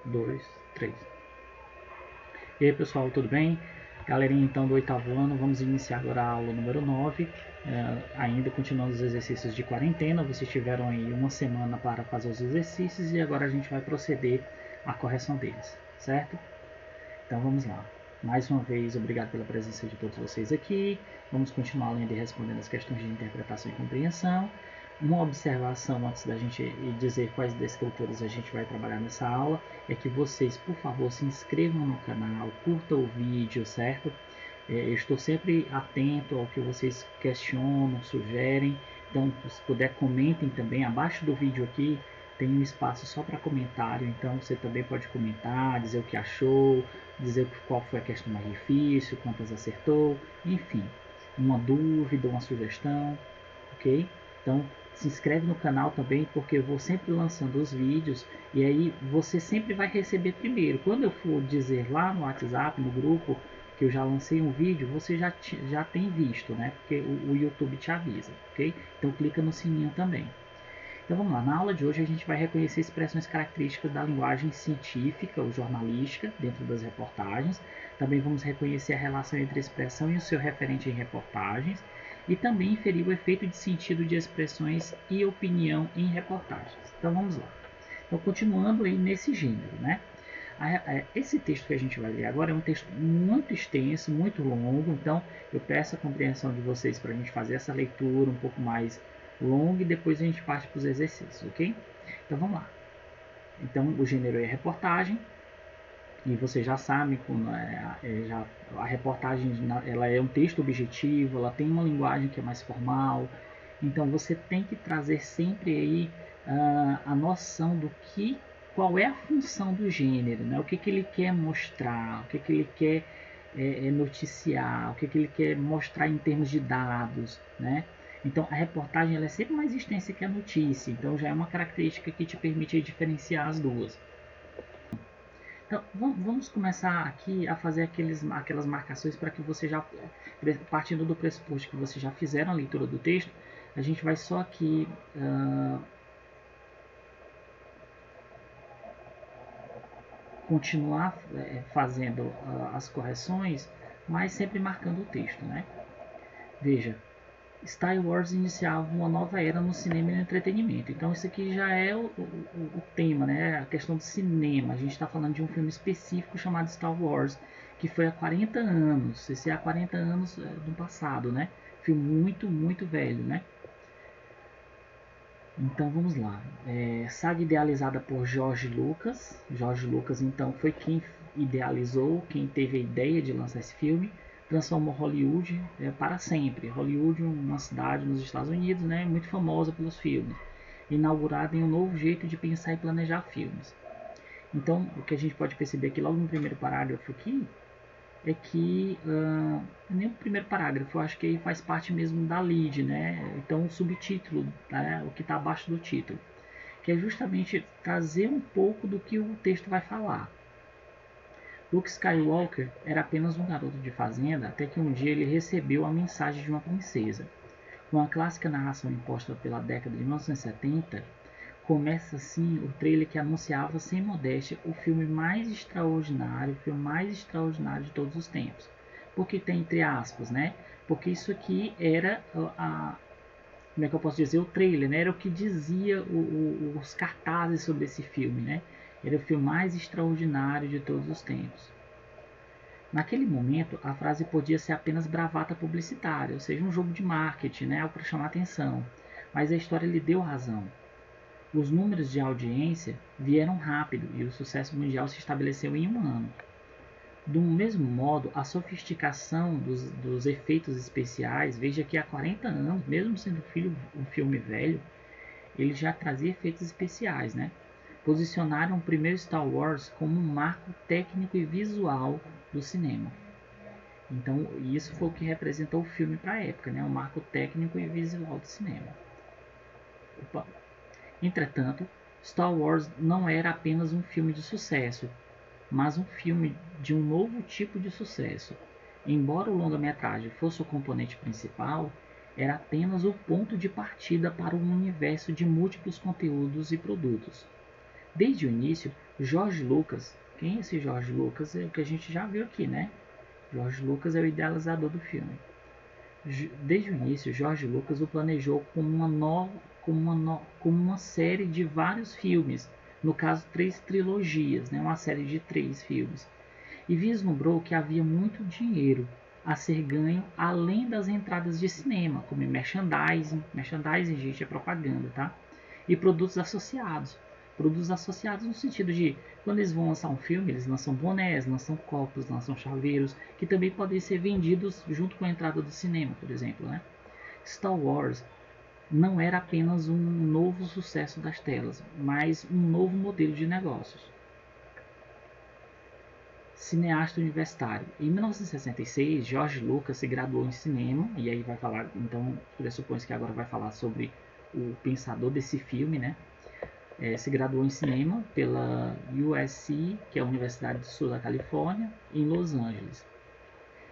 2, 3. E aí pessoal, tudo bem? Galerinha então do 8º ano, vamos iniciar agora a aula número 9, ainda continuando os exercícios de quarentena. Vocês tiveram aí uma semana para fazer os exercícios e agora a gente vai proceder à correção deles, certo? Então vamos lá. Mais uma vez, obrigado pela presença de todos vocês aqui. Vamos continuar lendo e respondendo as questões de interpretação e compreensão. Uma observação antes da gente dizer quais descritores a gente vai trabalhar nessa aula é que vocês, por favor, se inscrevam no canal, curtam o vídeo, certo? Eu estou sempre atento ao que vocês questionam, sugerem. Então, se puder, comentem também. Abaixo do vídeo aqui tem um espaço só para comentário. Então, você também pode comentar, dizer o que achou, dizer qual foi a questão mais difícil, quantas acertou, enfim, uma dúvida, uma sugestão, ok? Então, se inscreve no canal também, porque eu vou sempre lançando os vídeos e aí você sempre vai receber primeiro. Quando eu for dizer lá no WhatsApp, no grupo, que eu já lancei um vídeo, você já tem visto, né? Porque o YouTube te avisa, ok? Então clica no sininho também. Então vamos lá, na aula de hoje a gente vai reconhecer expressões características da linguagem científica ou jornalística dentro das reportagens. Também vamos reconhecer a relação entre a expressão e o seu referente em reportagens. E também inferir o efeito de sentido de expressões e opinião em reportagens. Então vamos lá. Então continuando aí nesse gênero, né? Esse texto que a gente vai ler agora é um texto muito extenso, muito longo, então eu peço a compreensão de vocês para a gente fazer essa leitura um pouco mais longa e depois a gente parte para os exercícios, ok? Então vamos lá. Então o gênero é reportagem e vocês já sabem como a reportagem ela é um texto objetivo, ela tem uma linguagem que é mais formal, então você tem que trazer sempre aí a noção do que qual é a função do gênero, né? O que ele quer mostrar, o que ele quer noticiar, o que ele quer mostrar em termos de dados, né? Então a reportagem ela é sempre mais extensa que a notícia, então já é uma característica que te permite diferenciar as duas. Então vamos começar aqui a fazer aquelas marcações para que você já, partindo do pressuposto que vocês já fizeram a leitura do texto, a gente vai só aqui continuar fazendo as correções, mas sempre marcando o texto, né? Veja, Star Wars iniciava uma nova era no cinema e no entretenimento. Então isso aqui já é o tema, né? A questão do cinema. A gente está falando de um filme específico chamado Star Wars, que foi há 40 anos. Esse é há 40 anos do passado, né? Filme muito, muito velho, né? Então vamos lá. Saga idealizada por George Lucas. George Lucas então foi quem idealizou, quem teve a ideia de lançar esse filme. Transformou Hollywood para sempre. Hollywood, uma cidade nos Estados Unidos, né, muito famosa pelos filmes. Inaugurada em um novo jeito de pensar e planejar filmes. Então o que a gente pode perceber aqui logo no primeiro parágrafo aqui é que nem o primeiro parágrafo, eu acho que faz parte mesmo da lead, né? Então o subtítulo, né? O que está abaixo do título, que é justamente trazer um pouco do que o texto vai falar. Luke Skywalker era apenas um garoto de fazenda até que um dia ele recebeu a mensagem de uma princesa. Com a clássica narração imposta pela década de 1970, começa assim o trailer que anunciava sem modéstia o filme mais extraordinário, o filme mais extraordinário de todos os tempos. Porque tem entre aspas, né? Porque isso aqui era como é que eu posso dizer, o trailer, né? Era o que dizia os cartazes sobre esse filme, né? Era o filme mais extraordinário de todos os tempos. Naquele momento, a frase podia ser apenas bravata publicitária, ou seja, um jogo de marketing, né? Algo para chamar atenção. Mas a história lhe deu razão. Os números de audiência vieram rápido e o sucesso mundial se estabeleceu em um ano. Do mesmo modo, a sofisticação dos efeitos especiais, veja que há 40 anos, mesmo sendo um filme velho, ele já trazia efeitos especiais, né? Posicionaram o primeiro Star Wars como um marco técnico e visual do cinema. Então, isso foi o que representou o filme para a época, né? Um marco técnico e visual do cinema. Opa. Entretanto, Star Wars não era apenas um filme de sucesso, mas um filme de um novo tipo de sucesso. Embora o longa-metragem fosse o componente principal, era apenas o ponto de partida para um universo de múltiplos conteúdos e produtos. Desde o início, George Lucas, quem é esse George Lucas? É o que a gente já viu aqui, né? George Lucas é o idealizador do filme. Desde o início, George Lucas o planejou como uma série de vários filmes, no caso 3 trilogias, né? Uma série de 3 filmes, e vislumbrou que havia muito dinheiro a ser ganho além das entradas de cinema, como merchandising, gente, é propaganda, tá? E produtos associados. Produtos associados no sentido de, quando eles vão lançar um filme, eles lançam bonés, lançam copos, lançam chaveiros, que também podem ser vendidos junto com a entrada do cinema, por exemplo, né? Star Wars não era apenas um novo sucesso das telas, mas um novo modelo de negócios. Cineasta universitário. Em 1966, George Lucas se graduou em cinema, e aí vai falar, então pressupõe que agora vai falar sobre o pensador desse filme, né? Se graduou em cinema pela USC, que é a Universidade do Sul da Califórnia, em Los Angeles.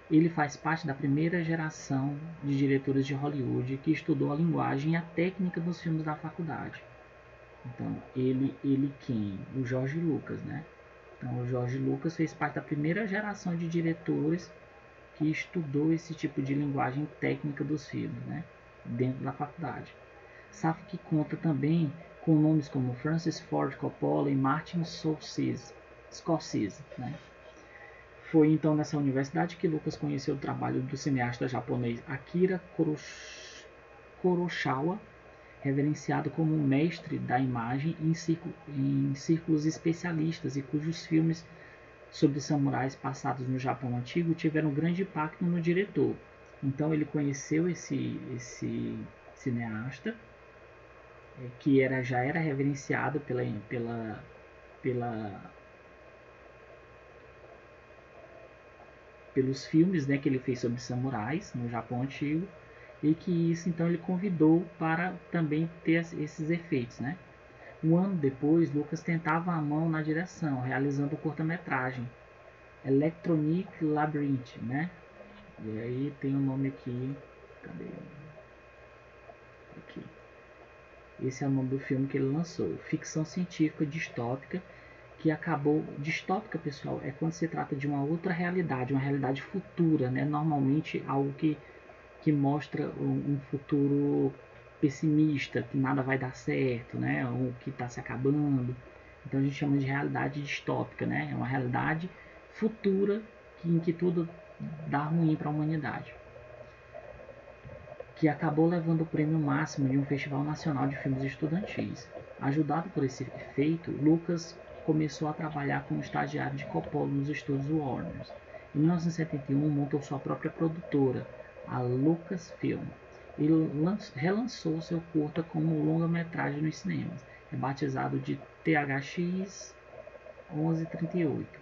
Ele faz parte da primeira geração de diretores de Hollywood que estudou a linguagem e a técnica dos filmes da faculdade. Então, ele quem? O George Lucas, né? Então, o George Lucas fez parte da primeira geração de diretores que estudou esse tipo de linguagem técnica dos filmes, né? Dentro da faculdade. Safo que conta também com nomes como Francis Ford Coppola e Martin Scorsese, né? Foi então nessa universidade que Lucas conheceu o trabalho do cineasta japonês Akira Kurosawa, reverenciado como um mestre da imagem em círculos especialistas, e cujos filmes sobre samurais passados no Japão antigo tiveram grande impacto no diretor. Então ele conheceu esse cineasta, que já era reverenciado pelos filmes, né, que ele fez sobre samurais no Japão antigo, e que isso então ele convidou para também ter esses efeitos, né? Um ano depois, Lucas tentava a mão na direção, realizando o curta-metragem Electronic Labyrinth, né? E aí tem o nome aqui, cadê? Aqui. Esse é o nome do filme que ele lançou, ficção científica distópica, que acabou... Distópica, pessoal, é quando se trata de uma outra realidade, uma realidade futura, né? Normalmente algo que mostra um futuro pessimista, que nada vai dar certo, né? Ou que está se acabando. Então a gente chama de realidade distópica, né? É uma realidade futura em que tudo dá ruim para a humanidade. Que acabou levando o prêmio máximo de um Festival Nacional de Filmes Estudantis. Ajudado por esse feito, Lucas começou a trabalhar como estagiário de Coppola nos estúdios Warner. Em 1971, montou sua própria produtora, a Lucasfilm, e relançou seu curta como longa-metragem nos cinemas, rebatizado de THX 1138.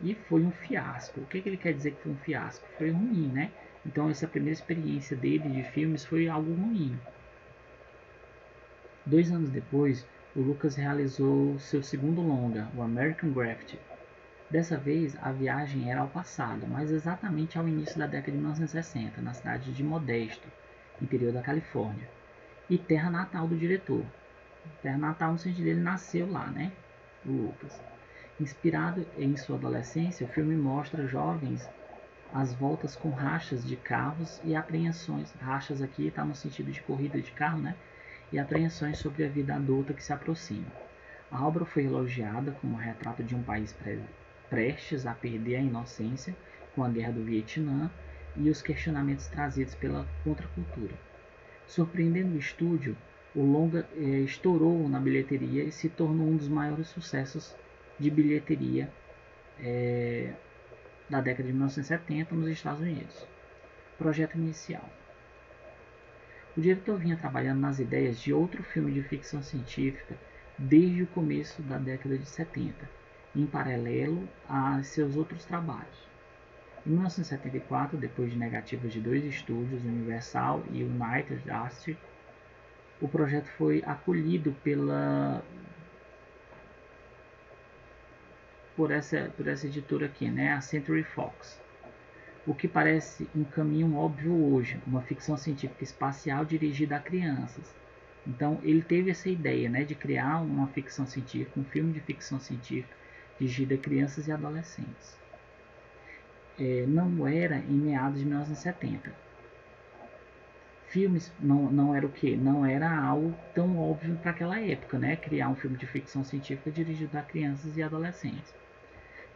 E foi um fiasco. O que ele quer dizer que foi um fiasco? Foi ruim, né? Então essa primeira experiência dele de filmes foi algo ruim. 2 anos depois, o Lucas realizou seu segundo longa, o American Graffiti. Dessa vez, a viagem era ao passado, mas exatamente ao início da década de 1960, na cidade de Modesto, interior da Califórnia, e terra natal do diretor. Terra natal no sentido dele nasceu lá, né? O Lucas. Inspirado em sua adolescência, o filme mostra jovens às voltas com rachas de carros e apreensões. Rachas aqui está no sentido de corrida de carro, né? E apreensões sobre a vida adulta que se aproxima. A obra foi elogiada como um retrato de um país prestes a perder a inocência com a guerra do Vietnã e os questionamentos trazidos pela contracultura. Surpreendendo o estúdio, o longa estourou na bilheteria e se tornou um dos maiores sucessos de bilheteria da década de 1970 nos Estados Unidos. Projeto inicial. O diretor vinha trabalhando nas ideias de outro filme de ficção científica desde o começo da década de 70, em paralelo a seus outros trabalhos. Em 1974, depois de negativas de 2 estúdios, Universal e United Artists, o projeto foi acolhido por essa editora aqui, né, a Century Fox. O que parece um caminho óbvio hoje, uma ficção científica espacial dirigida a crianças. Então ele teve essa ideia, né, de criar uma ficção científica, um filme de ficção científica dirigido a crianças e adolescentes. Não era em meados de 1970. Filmes não era o que? Não era algo tão óbvio para aquela época, né? Criar um filme de ficção científica dirigido a crianças e adolescentes.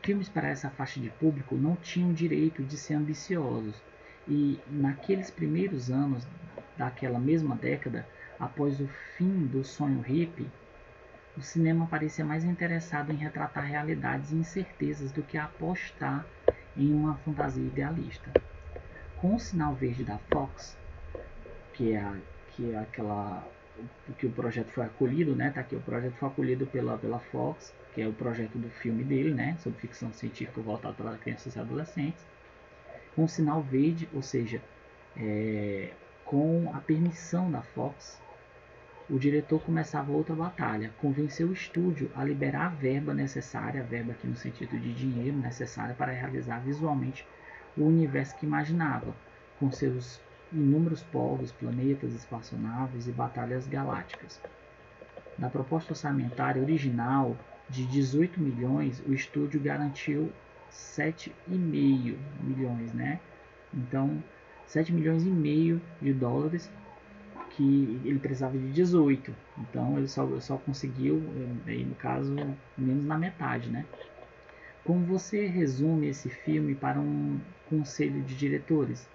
Filmes para essa faixa de público não tinham o direito de ser ambiciosos, e naqueles primeiros anos daquela mesma década, após o fim do sonho hippie, o cinema parecia mais interessado em retratar realidades e incertezas do que apostar em uma fantasia idealista. Com o sinal verde da Fox, que é aquela que o projeto foi acolhido, né? Tá aqui, o projeto foi acolhido pela Fox, que é o projeto do filme dele, né? Sobre ficção científica voltada para crianças e adolescentes. Com o sinal verde, ou seja, com a permissão da Fox, o diretor começava outra batalha, convencer o estúdio a liberar a verba necessária, a verba aqui no sentido de dinheiro necessária para realizar visualmente o universo que imaginava, com seus inúmeros povos, planetas, espaçonaves e batalhas galácticas. Da proposta orçamentária original de 18 milhões, o estúdio garantiu 7,5 milhões, né? Então, 7 milhões e meio de dólares, que ele precisava de 18. Então, ele só conseguiu, no caso, menos na metade, né? Como você resume esse filme para um conselho de diretores?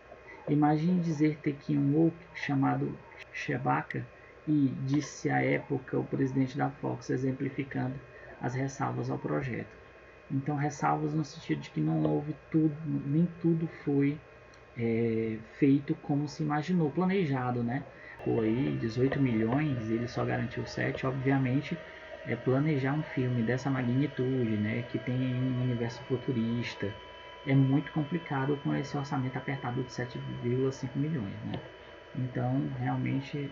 Imagine dizer ter que um woke chamado Chewbacca e disse à época o presidente da Fox, exemplificando as ressalvas ao projeto. Então, ressalvas no sentido de que não houve tudo, nem tudo foi feito como se imaginou, planejado, né? Foi aí 18 milhões, ele só garantiu 7, obviamente. Planejar um filme dessa magnitude, né, que tem um universo futurista, é muito complicado com esse orçamento apertado de 7,5 milhões, né? Então, realmente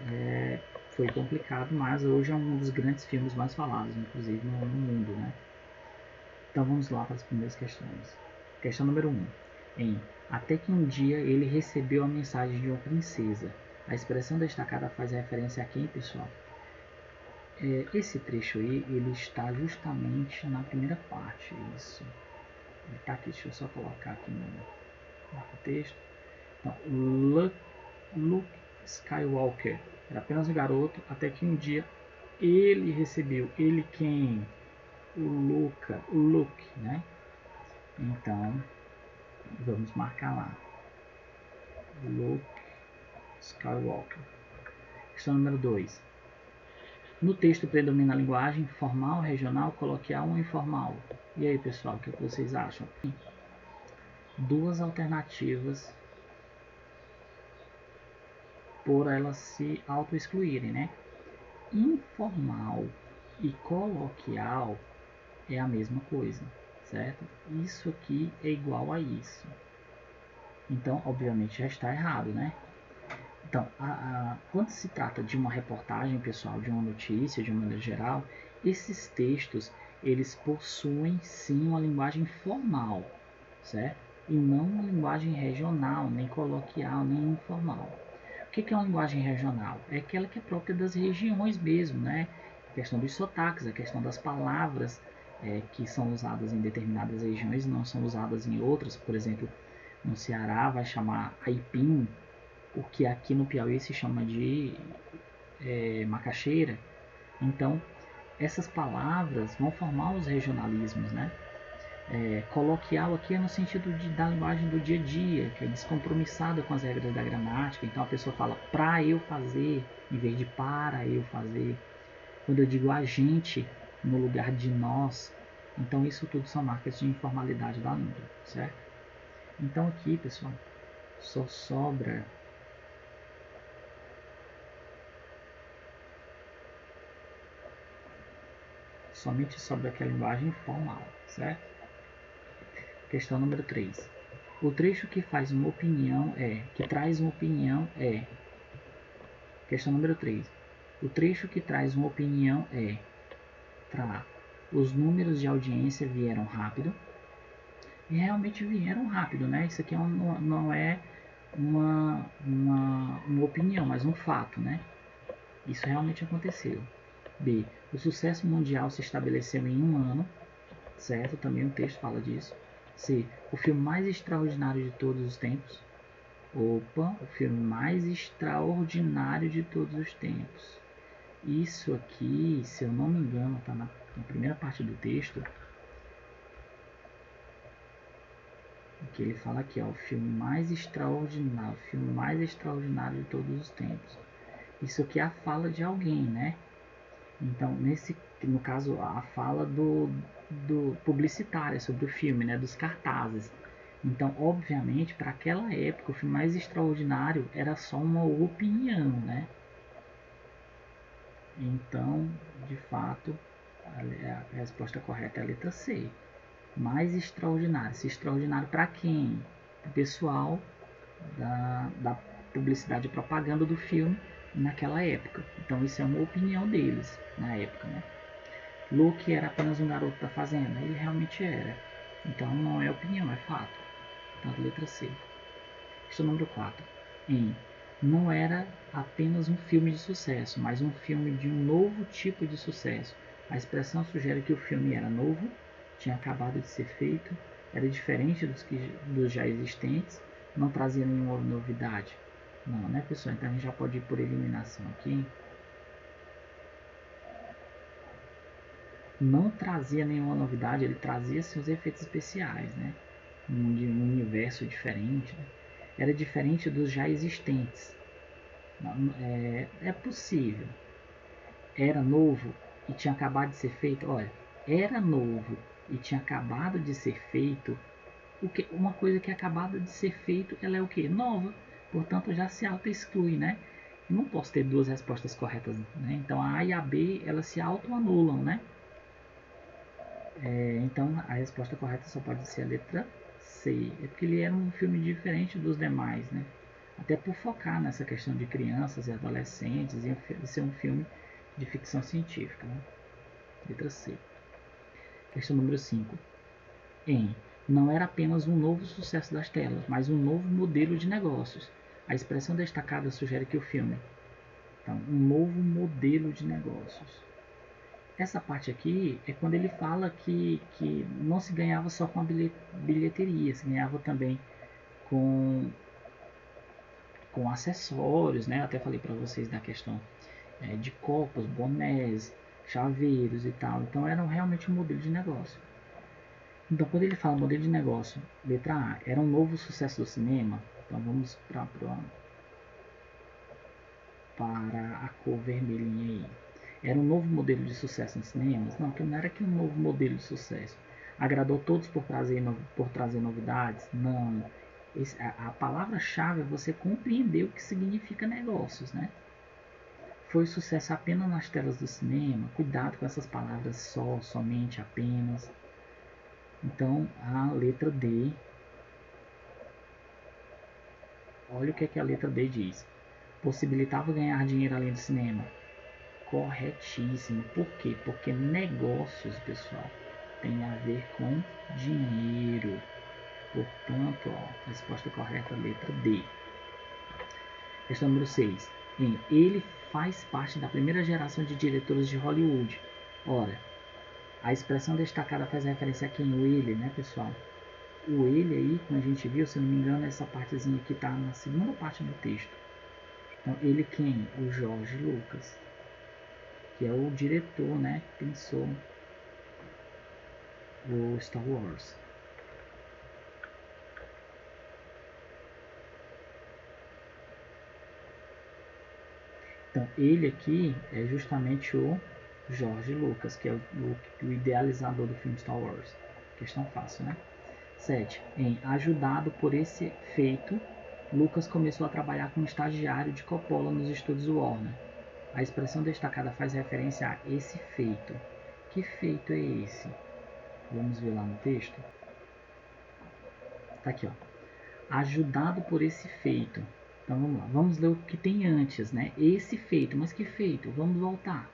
foi complicado, mas hoje é um dos grandes filmes mais falados, inclusive no mundo, né? Então vamos lá para as primeiras questões. Questão número 1. Até que um dia ele recebeu a mensagem de uma princesa. A expressão destacada faz referência a quem, pessoal? Esse trecho aí, ele está justamente na primeira parte, isso. Ele está aqui, deixa eu só colocar aqui no texto. Então, Luke Skywalker era apenas um garoto, até que um dia ele recebeu, ele quem? O Luke, né? Então, vamos marcar lá. Luke Skywalker. Questão número 2. No texto predomina a linguagem formal, regional, coloquial ou informal. E aí, pessoal, o que vocês acham? Duas alternativas por elas se auto-excluírem, né? Informal e coloquial é a mesma coisa, certo? Isso aqui é igual a isso. Então, obviamente, já está errado, né? Então, quando se trata de uma reportagem, pessoal, de uma notícia, de uma maneira geral, esses textos, eles possuem sim uma linguagem formal, certo? E não uma linguagem regional, nem coloquial, nem informal. O que é uma linguagem regional? É aquela que é própria das regiões mesmo, né? A questão dos sotaques, a questão das palavras que são usadas em determinadas regiões não são usadas em outras. Por exemplo, no Ceará vai chamar aipim, o que aqui no Piauí se chama de macaxeira. Então, essas palavras vão formar os regionalismos, né? Coloquial aqui é no sentido da linguagem do dia a dia, que é descompromissada com as regras da gramática. Então a pessoa fala pra eu fazer, em vez de para eu fazer. Quando eu digo a gente no lugar de nós, então isso tudo são marcas de informalidade da língua, certo? Então aqui, pessoal, só sobra somente sobre aquela linguagem formal, certo? Questão número 3. O trecho que faz uma opinião que traz uma opinião Questão número 3. O trecho que traz uma opinião os números de audiência vieram rápido. E realmente vieram rápido, né? Isso aqui não é uma opinião, mas um fato, né? Isso realmente aconteceu. B. O sucesso mundial se estabeleceu em um ano, certo? Também o texto fala disso. C. O filme mais extraordinário de todos os tempos. Opa, o filme mais extraordinário de todos os tempos. Isso aqui, se eu não me engano, está na primeira parte do texto. Que ele fala aqui, ó, o filme mais extraordinário de todos os tempos. Isso aqui é a fala de alguém, né? Então, no caso, a fala do publicitária sobre o filme, né? Dos cartazes. Então, obviamente, para aquela época, o filme mais extraordinário era só uma opinião, né? Então, de fato, a resposta correta é a letra C. Mais extraordinário. Se extraordinário para quem? O pessoal da publicidade e propaganda do filme naquela época. Então isso é uma opinião deles na época, né? Luke era apenas um garoto da fazenda. Ele realmente era. Então não é opinião, é fato. Portanto, letra C. Questão número 4. Não era apenas um filme de sucesso, mas um filme de um novo tipo de sucesso. A expressão sugere que o filme era novo, tinha acabado de ser feito, era diferente dos já existentes, não trazia nenhuma novidade. Não, né, pessoal? Então a gente já pode ir por eliminação aqui. Não trazia nenhuma novidade, ele trazia seus efeitos especiais, né? De um universo diferente, né? Era diferente dos já existentes. É possível. Era novo e tinha acabado de ser feito. Olha, era novo e tinha acabado de ser feito. Uma coisa que é acabada de ser feito, ela é o que? Nova. Portanto, já se auto-exclui, né? Eu não posso ter duas respostas corretas, né? Então, a A e a B, elas se auto-anulam, né? Então, a resposta correta só pode ser a letra C. É porque ele era um filme diferente dos demais, né? Até por focar nessa questão de crianças e adolescentes e ser um filme de ficção científica, né? Letra C. Questão número 5. Não era apenas um novo sucesso das telas, mas um novo modelo de negócios. A expressão destacada sugere que o filme. Então, um novo modelo de negócios. Essa parte aqui é quando ele fala que não se ganhava só com a bilheteria, se ganhava também com acessórios, né? Até falei para vocês da questão de copos, bonés, chaveiros e tal. Então era realmente um modelo de negócio. Então quando ele fala modelo de negócio, letra A, era um novo sucesso do cinema. Então vamos para a cor vermelhinha aí. Era um novo modelo de sucesso nos cinemas? Não, que não era que um novo modelo de sucesso. Agradou todos por trazer novidades? Não. A palavra-chave é você compreender o que significa negócios, né? Foi sucesso apenas nas telas do cinema? Cuidado com essas palavras só, somente, apenas. Então, a letra D. Olha o que a letra D diz. Possibilitava ganhar dinheiro além do cinema? Corretíssimo. Por quê? Porque negócios, pessoal, tem a ver com dinheiro. Portanto, a resposta correta, letra D. Questão número 6. Ele faz parte da primeira geração de diretores de Hollywood. Ora, a expressão destacada faz referência a quem? O ele, né, pessoal? O ele aí, como a gente viu, se não me engano, essa partezinha aqui está na segunda parte do texto. Então, ele quem? O George Lucas, que é o diretor, né, que pensou o Star Wars. Então, ele aqui é justamente o George Lucas, que é o idealizador do filme Star Wars. Questão fácil, né? 7. Ajudado por esse feito, Lucas começou a trabalhar como estagiário de Coppola nos estúdios Warner. A expressão destacada faz referência a esse feito. Que feito é esse? Vamos ver lá no texto. Tá aqui, ó. Ajudado por esse feito. Então vamos lá, vamos ler o que tem antes, né? Esse feito, mas que feito? Vamos voltar.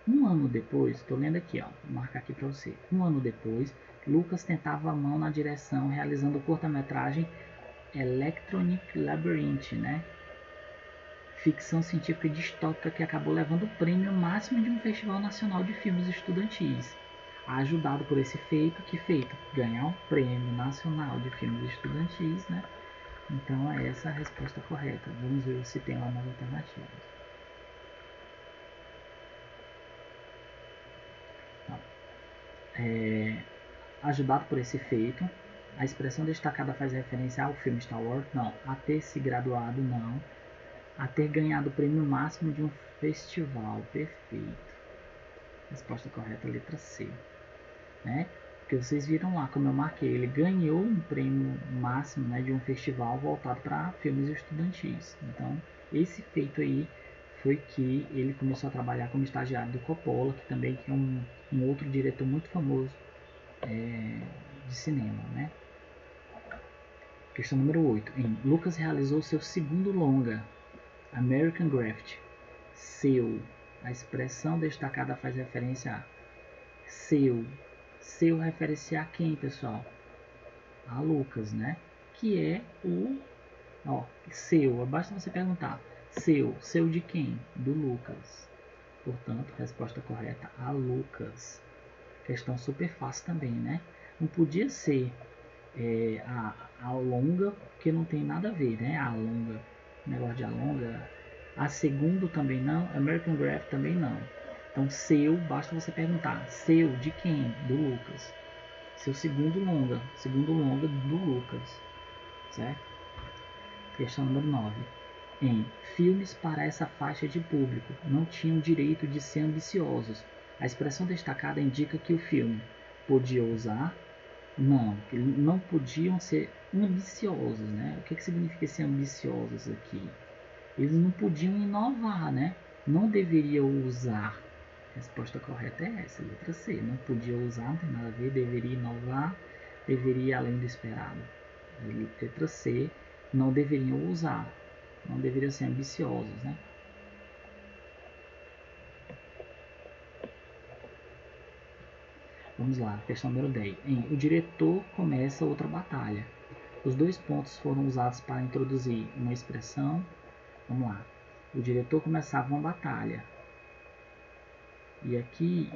Um ano depois, estou lendo aqui, ó, vou marcar aqui para você. Um ano depois, Lucas tentava a mão na direção, realizando o curta-metragem Electronic Labyrinth, né? ficção científica distópica que acabou levando o prêmio máximo de um festival nacional de filmes estudantis. Ajudado por esse feito, ganhar um prêmio nacional de filmes estudantis, né? Então é essa a resposta correta. Vamos ver se tem lá nas alternativas. Ajudado por esse feito, a expressão destacada faz referência ao filme Star Wars? Não. A ter se graduado? Não. A ter ganhado o prêmio máximo de um festival? Perfeito. Resposta correta, letra C. Né? Porque vocês viram lá como eu marquei, ele ganhou um prêmio máximo, né, de um festival voltado para filmes estudantis. Então, esse feito aí foi que ele começou a trabalhar como estagiário do Coppola, que também é um outro diretor muito famoso de cinema, né? Questão número 8. Lucas realizou seu segundo longa, American Graffiti. A expressão destacada faz referência a seu refere-se a quem, pessoal? A Lucas, né? Que é o basta você perguntar seu de quem? Do Lucas. Portanto, resposta correta, a Lucas. Questão super fácil também, né? Não podia ser a longa, porque não tem nada a ver, né? A longa, negócio de alonga. A segundo também não, American Graffiti também não. Então, basta você perguntar, de quem? Do Lucas. Seu segundo longa do Lucas, certo? Questão número 9. Filmes para essa faixa de público não tinham direito de ser ambiciosos. A expressão destacada indica que o filme podia usar? Não, eles não podiam ser ambiciosos, né? O que significa ser ambiciosos aqui? Eles não podiam inovar, né? Não deveriam usar. A resposta correta é essa, letra C. Não podia usar, não tem nada a ver, deveria inovar, deveria ir além do esperado. Letra C, não deveriam usar, não deveriam ser ambiciosos, né? Vamos lá, questão número 10. O diretor começa outra batalha. Os dois pontos foram usados para introduzir uma expressão. Vamos lá. O diretor começava uma batalha. E aqui,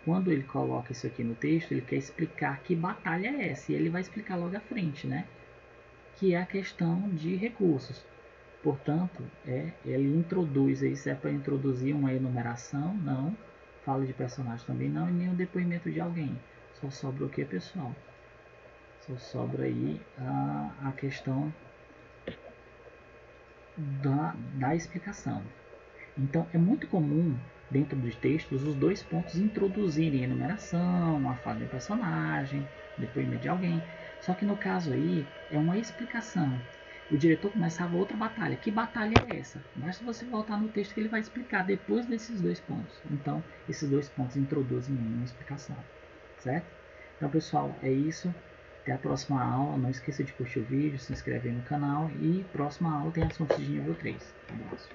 quando ele coloca isso aqui no texto, ele quer explicar que batalha é essa. E ele vai explicar logo à frente, né? Que é a questão de recursos. Portanto, ele introduz, isso é para introduzir uma enumeração, não. Fala de personagem também não, e nem o depoimento de alguém. Só sobra o que, pessoal? Só sobra aí a questão da explicação. Então, é muito comum, dentro dos textos, os dois pontos introduzirem enumeração, uma fala de personagem, depoimento de alguém. Só que no caso aí, é uma explicação. O diretor começava outra batalha. Que batalha é essa? Basta você voltar no texto que ele vai explicar depois desses dois pontos. Então, esses dois pontos introduzem uma explicação. Certo? Então, pessoal, é isso. Até a próxima aula. Não esqueça de curtir o vídeo, se inscrever no canal. E próxima aula tem assuntos de nível 3. Um abraço.